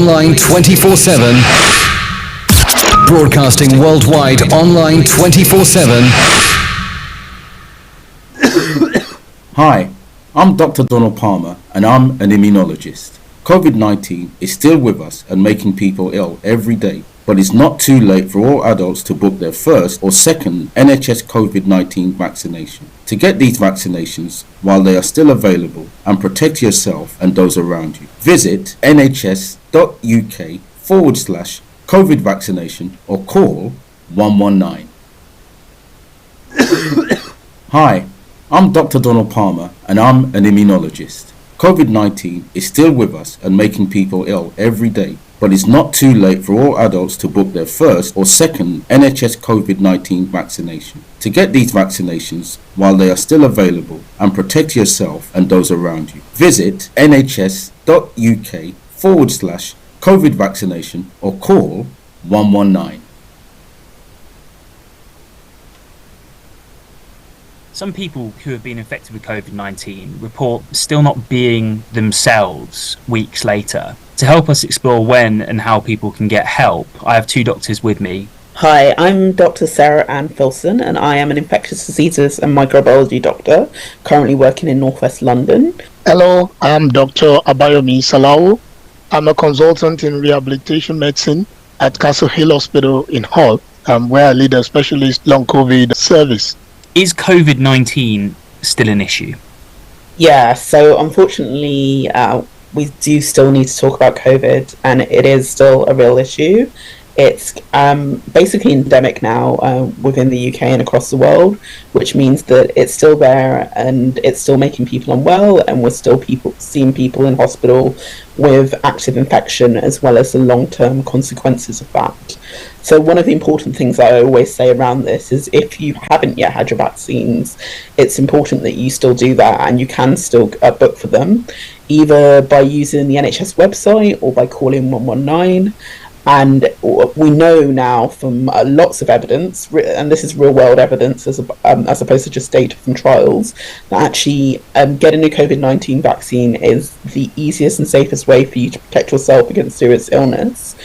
online 24/7. Broadcasting worldwide online 24/7. Hi, I'm Dr. Donald Palmer and I'm an immunologist. COVID-19 is still with us and making people ill every day, but it's not too late for all adults to book their first or second NHS COVID-19 vaccination. To get these vaccinations while they are still available and protect yourself and those around you, visit nhs.uk/COVID vaccination or call 119. Hi, I'm Dr. Donald Palmer and I'm an immunologist. COVID-19 is still with us and making people ill every day, but it's not too late for all adults to book their first or second NHS COVID-19 vaccination. To get these vaccinations while they are still available and protect yourself and those around you, visit nhs.uk/COVID vaccination or call 119. Some people who have been infected with COVID-19 report still not being themselves weeks later. To help us explore when and how people can get help, I have two doctors with me. Hi, I'm Dr. Sarah Ann Filson and I am an infectious diseases and microbiology doctor currently working in northwest London. Hello, I'm Dr. Abayomi Salau. I'm a consultant in rehabilitation medicine at Castle Hill Hospital in Hull, where I lead a specialist long COVID service. Is COVID-19 still an issue? Yeah, so unfortunately, we do still need to talk about COVID, and it is still a real issue. It's basically endemic now within the UK and across the world, which means that it's still there and it's still making people unwell, and we're still seeing people in hospital with active infection as well as the long-term consequences of that. So one of the important things I always say around this is if you haven't yet had your vaccines, it's important that you still do that, and you can still book for them, either by using the NHS website or by calling 119. And we know now from lots of evidence, and this is real world evidence as opposed to just data from trials, that actually getting a COVID-19 vaccine is the easiest and safest way for you to protect yourself against serious illness.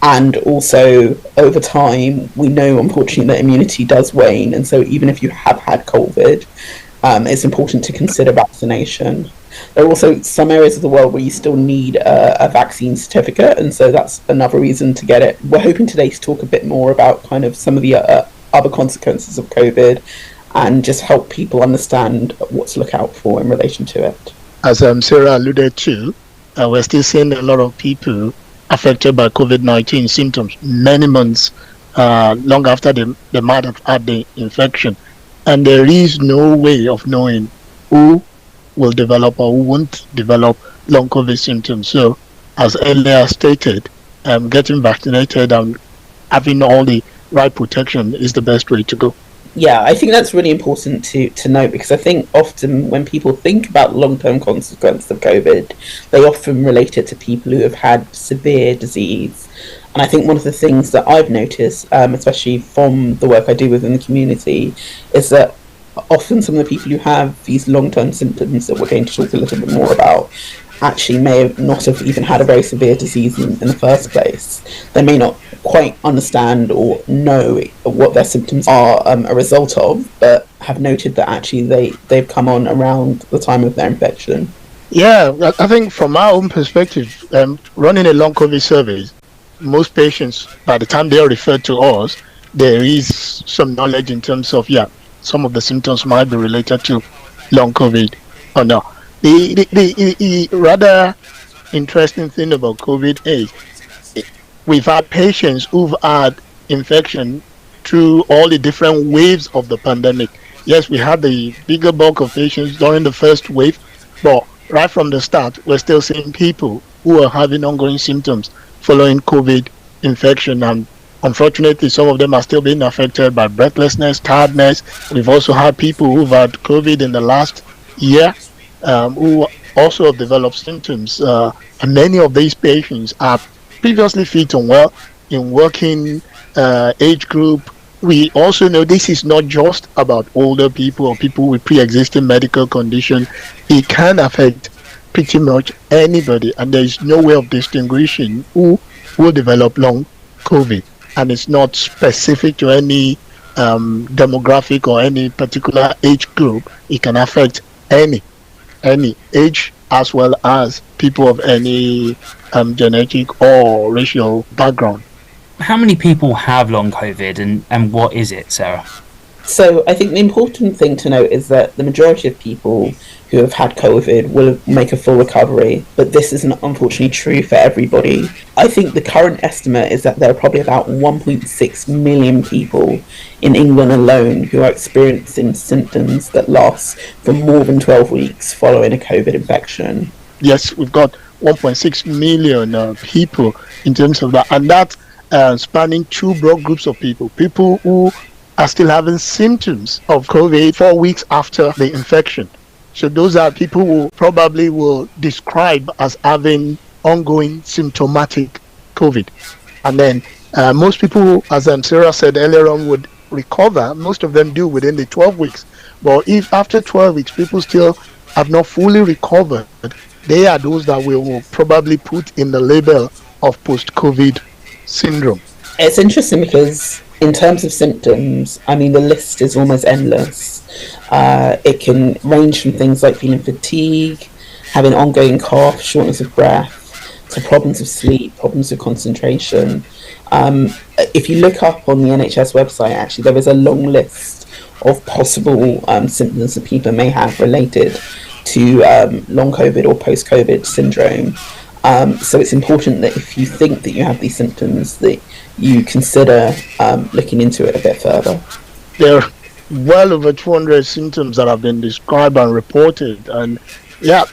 And also, over time, we know, unfortunately, that immunity does wane. And so even if you have had COVID, it's important to consider vaccination. There are also some areas of the world where you still need a vaccine certificate, and so that's another reason to get it. We're hoping today to talk a bit more about kind of some of the other consequences of COVID and just help people understand what to look out for in relation to it. As Sarah alluded to, we're still seeing a lot of people affected by COVID-19 symptoms many months long after they might have had the infection. And there is no way of knowing who will develop or who won't develop long COVID symptoms. So, as earlier stated, getting vaccinated and having all the right protection is the best way to go. Yeah, I think that's really important to note, because I think often when people think about long-term consequences of COVID, they often relate it to people who have had severe disease. And I think one of the things that I've noticed, especially from the work I do within the community, is that often some of the people who have these long-term symptoms that we're going to talk a little bit more about actually may not have even had a very severe disease in the first place. They may not quite understand or know what their symptoms are a result of, but have noted that actually they've come on around the time of their infection. Yeah, I think from our own perspective, running a long COVID service, most patients, by the time they are referred to us, there is some knowledge in terms of, some of the symptoms might be related to long COVID or not. The rather interesting thing about COVID is we've had patients who've had infection through all the different waves of the pandemic. Yes, we had the bigger bulk of patients during the first wave, but right from the start, we're still seeing people who are having ongoing symptoms following COVID infection, and unfortunately, some of them are still being affected by breathlessness, tiredness. We've also had people who've had COVID in the last year who also have developed symptoms. And many of these patients are previously fit and well in working age group. We also know this is not just about older people or people with pre-existing medical condition. It can affect pretty much anybody, and there is no way of distinguishing who will develop long COVID, and it's not specific to any demographic or any particular age group. It can affect any age as well as people of any genetic or racial background. How many people have long COVID and what is it, Sarah? So I think the important thing to note is that the majority of people who have had COVID will make a full recovery, but this isn't unfortunately true for everybody. I think the current estimate is that there are probably about 1.6 million people in England alone who are experiencing symptoms that last for more than 12 weeks following a COVID infection. Yes, we've got 1.6 million people in terms of that, and that spanning two broad groups of people. People who are still having symptoms of COVID 4 weeks after the infection. So those are people who probably will describe as having ongoing symptomatic COVID. And then most people, as Sarah said earlier on, would recover. Most of them do within the 12 weeks. But if after 12 weeks people still have not fully recovered, they are those that we will probably put in the label of post-COVID syndrome. It's interesting because in terms of symptoms, I mean, the list is almost endless. It can range from things like feeling fatigue, having ongoing cough, shortness of breath, to problems of sleep, problems of concentration. If you look up on the NHS website, actually, there is a long list of possible symptoms that people may have related to long COVID or post-COVID syndrome. So it's important that if you think that you have these symptoms, that you consider looking into it a bit further. There are well over 200 symptoms that have been described and reported, and yeah,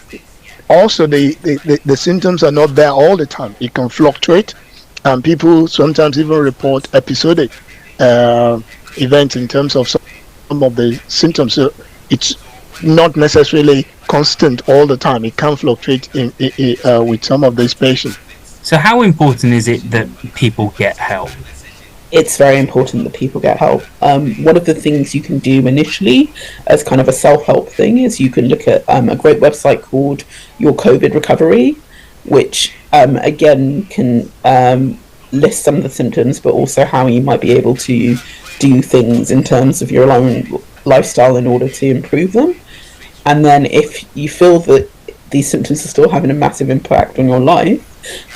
also the symptoms are not there all the time. It can fluctuate, and people sometimes even report episodic events in terms of some of the symptoms. So it's not necessarily constant all the time. It can fluctuate with some of these patients. So how important is it that people get help? It's very important that people get help. One of the things you can do initially as kind of a self-help thing is you can look at a great website called Your COVID Recovery, which again can list some of the symptoms, but also how you might be able to do things in terms of your own lifestyle in order to improve them. And then if you feel that these symptoms are still having a massive impact on your life,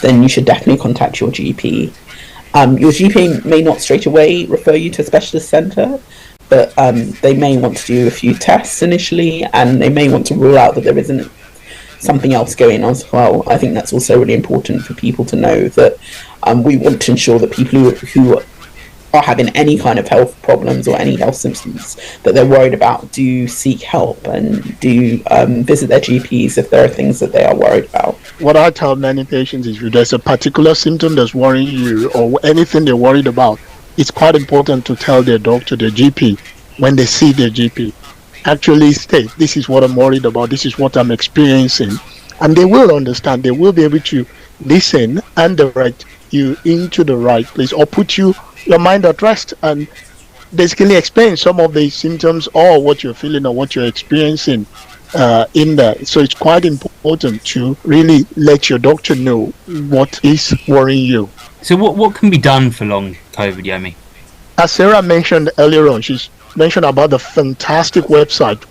then you should definitely contact your GP. Your GP may not straight away refer you to a specialist centre, but they may want to do a few tests initially, and they may want to rule out that there isn't something else going on as well. I think that's also really important for people to know, that we want to ensure that people who are having any kind of health problems or any health symptoms that they're worried about do seek help and do visit their GPs if there are things that they are worried about. What I tell many patients is if there's a particular symptom that's worrying you or anything they're worried about, it's quite important to tell their doctor, their GP, when they see their GP. Actually state, this is what I'm worried about, this is what I'm experiencing. And they will understand, they will be able to listen and direct you into the right place, or put your mind at rest and basically explain some of the symptoms or what you're feeling or what you're experiencing in there. So it's quite important to really let your doctor know what is worrying you. So what can be done for long COVID, Yomi? As Sarah mentioned earlier on, she's mentioned about the fantastic website,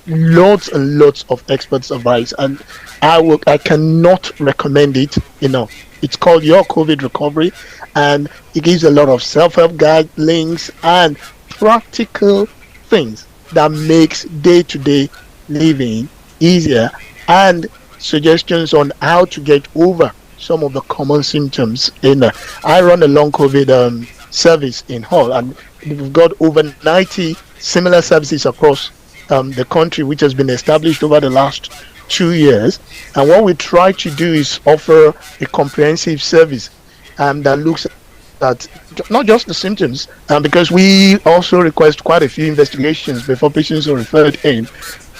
lots and lots of experts' advice, and I cannot recommend it enough. It's called Your COVID Recovery, and it gives a lot of self-help guide links and practical things that makes day-to-day living easier, and suggestions on how to get over some of the common symptoms in there. I run a long COVID service in Hull, and we've got over 90 similar services across the country, which has been established over the last 2 years. And what we try to do is offer a comprehensive service that looks at not just the symptoms, because we also request quite a few investigations before patients are referred in,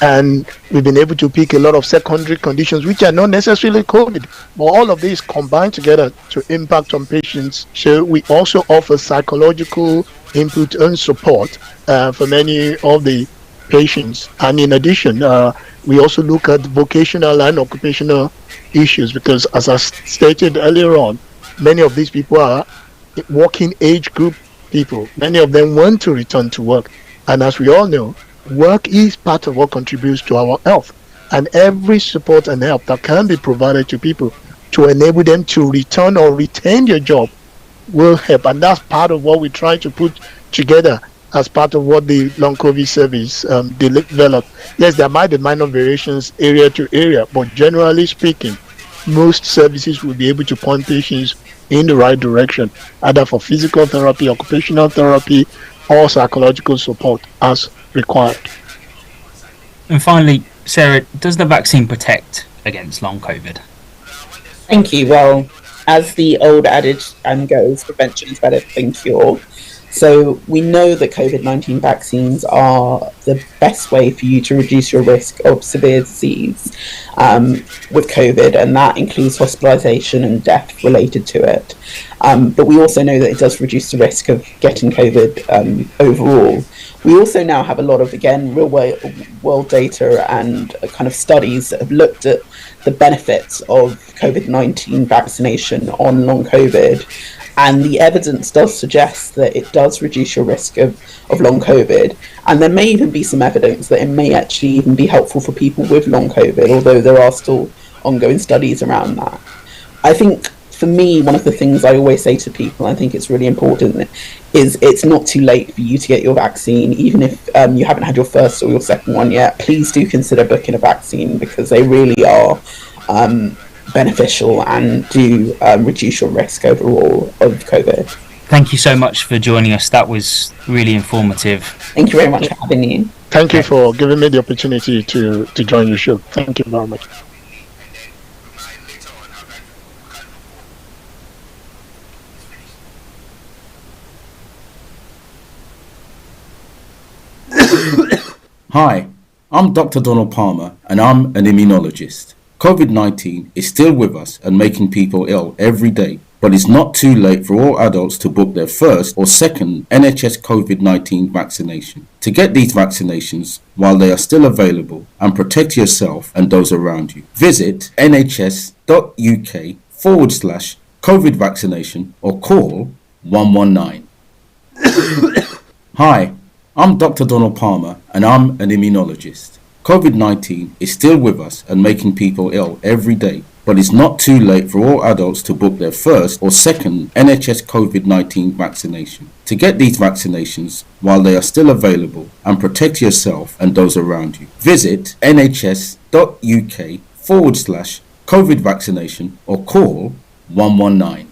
and we've been able to pick a lot of secondary conditions which are not necessarily COVID, but all of these combine together to impact on patients. So we also offer psychological input and support for many of the patients. And in addition, we also look at vocational and occupational issues because, as I stated earlier on, many of these people are working age group people. Many of them want to return to work. And as we all know, work is part of what contributes to our health. And every support and help that can be provided to people to enable them to return or retain their job will help. And that's part of what we try to put together as part of what the long COVID service developed. Yes, there might be minor variations area to area, but generally speaking, most services will be able to point patients in the right direction, either for physical therapy, occupational therapy, or psychological support as required. And finally, Sarah, does the vaccine protect against long COVID? Thank you. Well, as the old adage goes, prevention is better than cure. So we know that COVID-19 vaccines are the best way for you to reduce your risk of severe disease with COVID, and that includes hospitalisation and death related to it. But we also know that it does reduce the risk of getting COVID overall. We also now have a lot of, again, real world data and kind of studies that have looked at the benefits of COVID-19 vaccination on long COVID. And the evidence does suggest that it does reduce your risk of long COVID. And there may even be some evidence that it may actually even be helpful for people with long COVID, although there are still ongoing studies around that. I think for me, one of the things I always say to people, I think it's really important, is it's not too late for you to get your vaccine. Even if you haven't had your first or your second one yet, please do consider booking a vaccine because they really are beneficial and do reduce your risk overall of COVID. Thank you so much for joining us. That was really informative. Thank you very much for having me. Thank you for giving me the opportunity to join your show. Thank you very much. Hi, I'm Dr. Donald Palmer and I'm an immunologist. COVID-19 is still with us and making people ill every day, but it's not too late for all adults to book their first or second NHS COVID-19 vaccination. To get these vaccinations while they are still available and protect yourself and those around you, visit nhs.uk/COVID vaccination or call 119. Hi, I'm Dr. Donald Palmer and I'm an immunologist. COVID-19 is still with us and making people ill every day, but it's not too late for all adults to book their first or second NHS COVID-19 vaccination. To get these vaccinations while they are still available and protect yourself and those around you, visit nhs.uk/COVID vaccination or call 119.